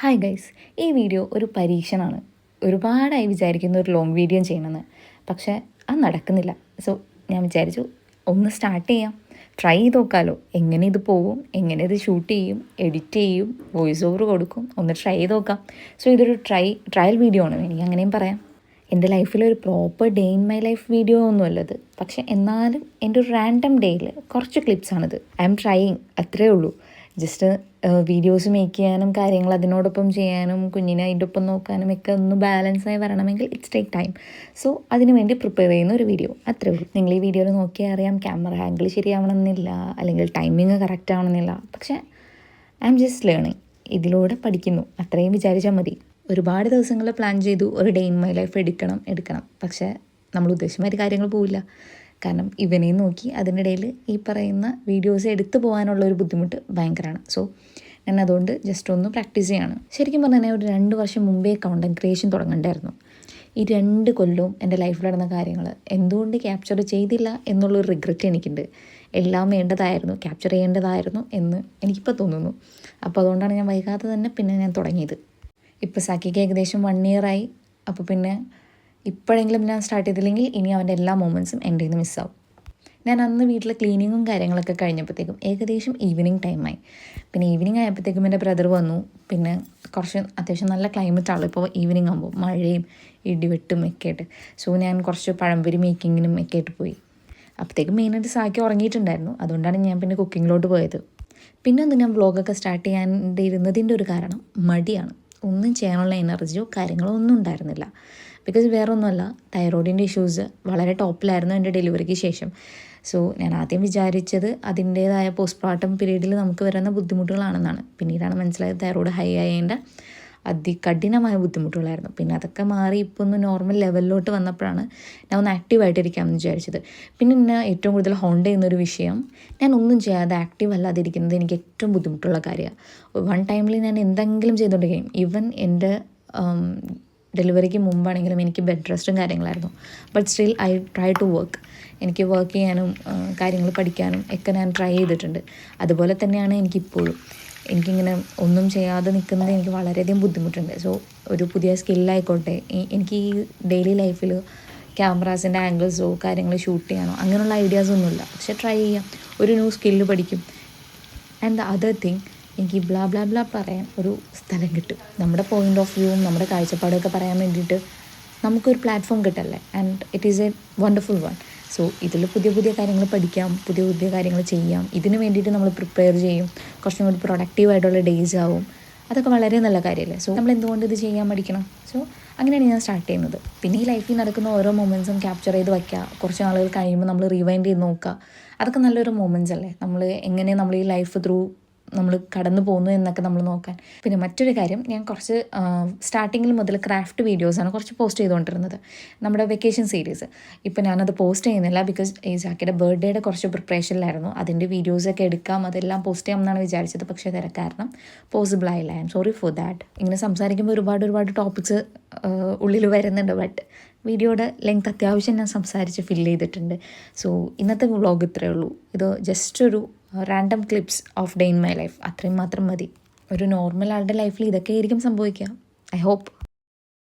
Hi guys, ഈ video ഒരു പരീക്ഷണമാണ്. ഒരുപാടായി വിചാരിക്കുന്ന ഒരു ലോങ് വീഡിയോ ചെയ്യണമെന്ന്, പക്ഷേ അത് നടക്കുന്നില്ല. സോ ഞാൻ വിചാരിച്ചു ഒന്ന് സ്റ്റാർട്ട് ചെയ്യാം, ട്രൈ ചെയ്ത് നോക്കാമല്ലോ. എങ്ങനെ ഇത് പോവും, എങ്ങനെ ഇത് ഷൂട്ട് ചെയ്യും, എഡിറ്റ് ചെയ്യും, വോയിസ് ഓവർ കൊടുക്കും, ഒന്ന് ട്രൈ ചെയ്ത് നോക്കാം. സോ ഇതൊരു ട്രയൽ വീഡിയോ ആണ്, എനിക്ക് അങ്ങനെയും പറയാം. എൻ്റെ ലൈഫിലൊരു proper day in my life video ഒന്നുമല്ലത്, പക്ഷേ എന്നാലും എൻ്റെ ഒരു റാൻഡം ഡേയിൽ കുറച്ച് ക്ലിപ്സാണിത്. ഐ എം ട്രൈയിങ്, അത്രേ ഉള്ളൂ. ജസ്റ്റ് വീഡിയോസ് മേക്ക് ചെയ്യാനും കാര്യങ്ങൾ അതിനോടൊപ്പം ചെയ്യാനും കുഞ്ഞിനെ അതിൻ്റെ ഒപ്പം നോക്കാനും ഒക്കെ ഒന്ന് ബാലൻസായി വരണമെങ്കിൽ ഇറ്റ്സ് ടേക്ക് ടൈം. സോ അതിന് വേണ്ടി പ്രിപ്പയർ ചെയ്യുന്ന ഒരു വീഡിയോ, അത്രേ ഉള്ളൂ. നിങ്ങൾ ഈ വീഡിയോയിൽ നോക്കിയാൽ അറിയാം, ക്യാമറ ആംഗിൾ ശരിയാവണമെന്നില്ല, അല്ലെങ്കിൽ ടൈമിങ് കറക്റ്റ് ആവണമെന്നില്ല. പക്ഷേ ഐ എം ജസ്റ്റ് ലേണിങ്, ഇതിലൂടെ പഠിക്കുന്നു, അത്രയും വിചാരിച്ചാൽ മതി. ഒരുപാട് ദിവസങ്ങൾ പ്ലാൻ ചെയ്തു ഒരു ഡേ ഇൻ മൈ ലൈഫ് എടുക്കണം. പക്ഷേ നമ്മൾ ഉദ്ദേശിച്ച കാര്യങ്ങൾ പോവില്ല. കാരണം ഇവനെയും നോക്കി അതിനിടയിൽ ഈ പറയുന്ന വീഡിയോസ് എടുത്തു പോകാനുള്ള ഒരു ബുദ്ധിമുട്ട് ഭയങ്കരമാണ്. സോ ഞാൻ അതുകൊണ്ട് ജസ്റ്റ് ഒന്ന് പ്രാക്ടീസ് ചെയ്യാണ്. ശരിക്കും പറഞ്ഞാൽ ഒരു 2 വർഷം മുമ്പേ കണ്ടൻറ് ക്രിയേഷൻ തുടങ്ങണ്ടായിരുന്നു. ഈ 2 കൊല്ലവും എൻ്റെ ലൈഫിൽ നടന്ന കാര്യങ്ങൾ എന്തുകൊണ്ട് ക്യാപ്ചർ ചെയ്തില്ല എന്നുള്ളൊരു റിഗ്രറ്റ് എനിക്കുണ്ട്. എല്ലാം വേണ്ടതായിരുന്നു, ക്യാപ്ചർ ചെയ്യേണ്ടതായിരുന്നു എന്ന് എനിക്കിപ്പോൾ തോന്നുന്നു. അപ്പോൾ അതുകൊണ്ടാണ് ഞാൻ വൈകാതെ തന്നെ പിന്നെ ഞാൻ തുടങ്ങിയത്. ഇപ്പോൾ സാക്കിക്ക് ഏകദേശം 1 year ആയി. അപ്പോൾ പിന്നെ ഇപ്പോഴെങ്കിലും ഞാൻ സ്റ്റാർട്ട് ചെയ്തില്ലെങ്കിൽ ഇനി അവൻ്റെ എല്ലാ മൊമെൻറ്റ്സും എൻ്റെ നിന്ന് മിസ്സാവും. ഞാൻ അന്ന് വീട്ടിലെ ക്ലീനിങ്ങും കാര്യങ്ങളൊക്കെ കഴിഞ്ഞപ്പോഴത്തേക്കും ഏകദേശം ഈവനിങ് ടൈമായി. പിന്നെ ഈവനിങ് ആയപ്പോഴത്തേക്കും എൻ്റെ ബ്രദർ വന്നു. പിന്നെ കുറച്ച് അത്യാവശ്യം നല്ല ക്ലൈമറ്റാണല്ലോ ഇപ്പോൾ ഈവനിങ് ആകുമ്പോൾ, മഴയും ഇടിവെട്ടും ഒക്കെ ആയിട്ട്. സോ ഞാൻ കുറച്ച് പഴംപൊരി മേക്കിങ്ങിനും ഒക്കെ ആയിട്ട് പോയി. അപ്പോഴത്തേക്കും മെയിനായിട്ട് സാക്കി ഉറങ്ങിയിട്ടുണ്ടായിരുന്നു. അതുകൊണ്ടാണ് ഞാൻ പിന്നെ കുക്കിങ്ങിലോട്ട് പോയത്. പിന്നെ ഒന്ന് ഞാൻ വ്ളോഗൊക്കെ സ്റ്റാർട്ട് ചെയ്യാണ്ടിരുന്നതിൻ്റെ ഒരു കാരണം മടിയാണ്. ഒന്നും ചെയ്യാനുള്ള എനർജിയോ കാര്യങ്ങളോ ഒന്നും ഉണ്ടായിരുന്നില്ല. ബിക്കോസ് വേറെ ഒന്നുമല്ല, തൈറോയിഡിൻ്റെ ഇഷ്യൂസ് വളരെ ടോപ്പിലായിരുന്നു എൻ്റെ ഡെലിവറിക്ക് ശേഷം. സോ ഞാൻ ആദ്യം വിചാരിച്ചത് അതിൻ്റേതായ പോസ്റ്റ്മോർട്ടം പീരീഡിൽ നമുക്ക് വരുന്ന ബുദ്ധിമുട്ടുകളാണെന്നാണ്. പിന്നീടാണ് മനസ്സിലായത് തൈറോയിഡ് ഹൈ ആയതിൻ്റെ അതികഠിനമായ ബുദ്ധിമുട്ടുകളായിരുന്നു. പിന്നെ അതൊക്കെ മാറി ഇപ്പോൾ ഒന്ന് നോർമൽ ലെവലിലോട്ട് വന്നപ്പോഴാണ് ഞാൻ ഒന്ന് ആക്റ്റീവായിട്ടിരിക്കാമെന്ന് വിചാരിച്ചത്. പിന്നെ എന്നെ ഏറ്റവും കൂടുതൽ ഹോണ്ട് ചെയ്യുന്നൊരു വിഷയം, ഞാൻ ഒന്നും ചെയ്യാതെ ആക്റ്റീവ് അല്ലാതിരിക്കുന്നത് എനിക്ക് ഏറ്റവും ബുദ്ധിമുട്ടുള്ള കാര്യമാണ്. വൺ ടൈമിൽ ഞാൻ എന്തെങ്കിലും ചെയ്തുകൊണ്ടിരിക്കും. ഈവൻ എൻ്റെ ഡെലിവറിക്ക് മുമ്പാണെങ്കിലും എനിക്ക് ബെഡ് റെസ്റ്റും കാര്യങ്ങളായിരുന്നു. But still I try to work. എനിക്ക് വർക്ക് ചെയ്യാനും കാര്യങ്ങൾ പഠിക്കാനും ഒക്കെ ഞാൻ ട്രൈ ചെയ്തിട്ടുണ്ട്. അതുപോലെ തന്നെയാണ് എനിക്കിപ്പോഴും. എനിക്കിങ്ങനെ ഒന്നും ചെയ്യാതെ നിൽക്കുന്നത് എനിക്ക് വളരെയധികം ബുദ്ധിമുട്ടുണ്ട്. സോ ഒരു പുതിയ സ്കില്ലായിക്കോട്ടെ, എനിക്ക് ഈ ഡെയിലി ലൈഫിൽ ക്യാമറാസിൻ്റെ ആംഗിൾസോ കാര്യങ്ങൾ ഷൂട്ട് ചെയ്യാനോ അങ്ങനെയുള്ള ഐഡിയാസൊന്നുമില്ല. പക്ഷെ ട്രൈ ചെയ്യാം, ഒരു ന്യൂ സ്കില്ല് പഠിക്കും. ആൻഡ് ദ അതർ തിങ്, എനിക്ക് ബ്ലാ ബ്ലാ ബ്ലാ പറയാൻ ഒരു സ്ഥലം കിട്ടും. നമ്മുടെ പോയിൻ്റ് ഓഫ് വ്യൂവും നമ്മുടെ കാഴ്ചപ്പാടൊക്കെ പറയാൻ വേണ്ടിയിട്ട് നമുക്കൊരു പ്ലാറ്റ്ഫോം കിട്ടല്ലേ. And it is a wonderful one. So ഇതിൽ പുതിയ പുതിയ കാര്യങ്ങൾ പഠിക്കാം, പുതിയ പുതിയ കാര്യങ്ങൾ ചെയ്യാം. ഇതിന് വേണ്ടിയിട്ട് നമ്മൾ പ്രിപ്പയർ ചെയ്യും, കുറച്ചും കൂടി പ്രൊഡക്റ്റീവായിട്ടുള്ള ഡേയ്സ് ആവും. അതൊക്കെ വളരെ നല്ല കാര്യമല്ലേ. സോ നമ്മൾ എന്തുകൊണ്ട് ഇത് ചെയ്യാൻ പഠിക്കണം. സോ അങ്ങനെയാണ് ഞാൻ സ്റ്റാർട്ട് ചെയ്യുന്നത്. പിന്നെ ഈ ലൈഫിൽ നടക്കുന്ന ഓരോ മൊമെൻറ്റ്സും ക്യാപ്ചർ ചെയ്ത് വയ്ക്കുക. കുറച്ച് നാളുകൾ കഴിയുമ്പോൾ നമ്മൾ റിവൈൻഡ് ചെയ്ത് നോക്കുക. അതൊക്കെ നല്ലൊരു മൊമെൻറ്റ്സ് അല്ലേ. നമ്മൾ ഈ ലൈഫ് ത്രൂ നമ്മൾ കടന്നു പോകുന്നു എന്നൊക്കെ നമ്മൾ നോക്കാൻ. പിന്നെ മറ്റൊരു കാര്യം, ഞാൻ കുറച്ച് സ്റ്റാർട്ടിങ്ങിൽ മുതൽ ക്രാഫ്റ്റ് വീഡിയോസാണ് കുറച്ച് പോസ്റ്റ് ചെയ്തുകൊണ്ടിരുന്നത്, നമ്മുടെ വെക്കേഷൻ സീരീസ്. ഇപ്പോൾ ഞാനത് പോസ്റ്റ് ചെയ്യുന്നില്ല, ബിക്കോസ് ഈ ജാക്കിയുടെ ബർത്ത്ഡേയുടെ കുറച്ച് പ്രിപ്പറേഷനിലായിരുന്നു. അതിൻ്റെ വീഡിയോസൊക്കെ എടുക്കാം, അതെല്ലാം പോസ്റ്റ് ചെയ്യാം എന്നാണ് വിചാരിച്ചത്. പക്ഷേ കാരണം പോസിബിൾ ആയില്ല. I am sorry for that. ഇങ്ങനെ സംസാരിക്കുമ്പോൾ ഒരുപാട് ടോപ്പിക്സ് ഉള്ളിൽ വരുന്നുണ്ട്. ബട്ട് വീഡിയോയുടെ ലെങ്ത് അത്യാവശ്യം ഞാൻ സംസാരിച്ച് ഫില്ല് ചെയ്തിട്ടുണ്ട്. സോ ഇന്നത്തെ വ്ളോഗ് ഇത്രയേ ഉള്ളൂ. ഇത് ജസ്റ്റ് ഒരു random clips of day in my life, അത്രയും മാത്രം മതി. ഒരു നോർമൽ ആളുടെ ലൈഫിൽ ഇതൊക്കെ ആയിരിക്കും സംഭവിക്കുക. I hope.